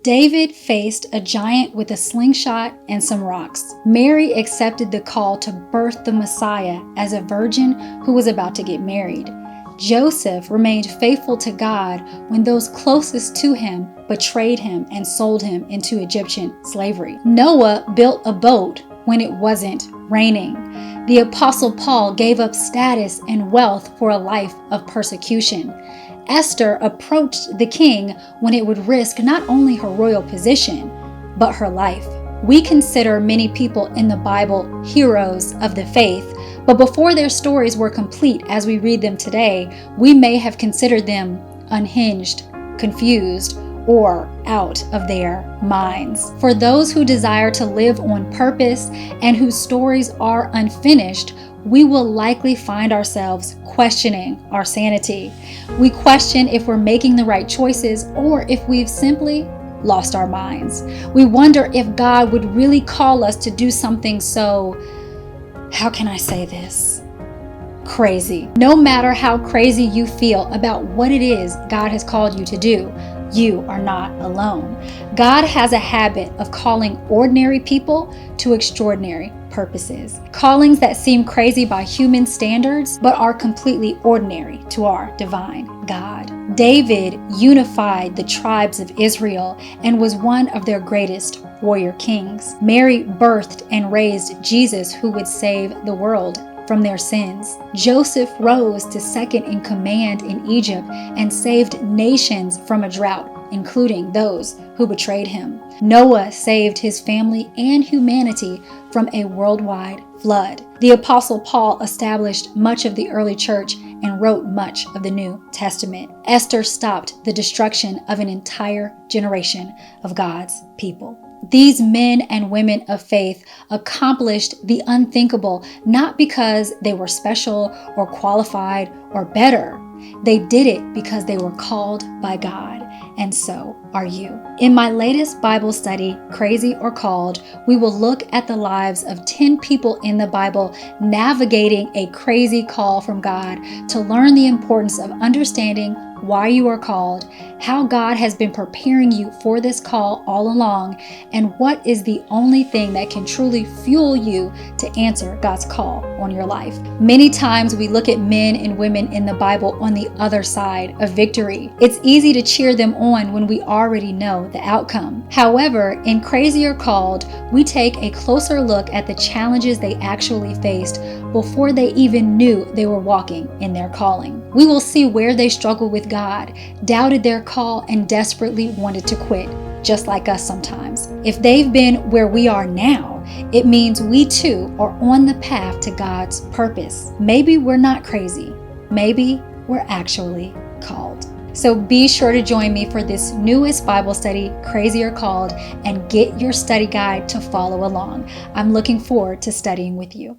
David faced a giant with a slingshot and some rocks. Mary accepted the call to birth the Messiah as a virgin who was about to get married. Joseph remained faithful to God when those closest to him betrayed him and sold him into Egyptian slavery. Noah built a boat when it wasn't raining. The Apostle Paul gave up status and wealth for a life of persecution. Esther approached the king when it would risk not only her royal position, but her life. We consider many people in the Bible heroes of the faith, but before their stories were complete as we read them today, we may have considered them unhinged, confused, or out of their minds. For those who desire to live on purpose and whose stories are unfinished, we will likely find ourselves questioning our sanity. We question if we're making the right choices or if we've simply lost our minds. We wonder if God would really call us to do something so, how can I say this? Crazy. No matter how crazy you feel about what it is God has called you to do, you are not alone. God has a habit of calling ordinary people to extraordinary purposes. Callings that seem crazy by human standards, but are completely ordinary to our divine God. David unified the tribes of Israel and was one of their greatest warrior kings. Mary birthed and raised Jesus, who would save the world from their sins. Joseph rose to second in command in Egypt and saved nations from a drought, including those who betrayed him. Noah saved his family and humanity from a worldwide flood. The Apostle Paul established much of the early church and wrote much of the New Testament. Esther stopped the destruction of an entire generation of God's people. These men and women of faith accomplished the unthinkable, not because they were special or qualified or better. They did it because they were called by God, and so are you. In my latest Bible study, Crazy or Called, we will look at the lives of 10 people in the Bible navigating a crazy call from God to learn the importance of understanding why you are called, how God has been preparing you for this call all along, and what is the only thing that can truly fuel you to answer God's call on your life. Many times we look at men and women in the Bible on the other side of victory. It's easy to cheer them on when we already know the outcome. However, in Crazy or Called, we take a closer look at the challenges they actually faced before they even knew they were walking in their calling. We will see where they struggled with God, doubted their call, and desperately wanted to quit, just like us sometimes. If they've been where we are now, it means we too are on the path to God's purpose. Maybe we're not crazy. Maybe we're actually called. So be sure to join me for this newest Bible study, Crazy or Called, and get your study guide to follow along. I'm looking forward to studying with you.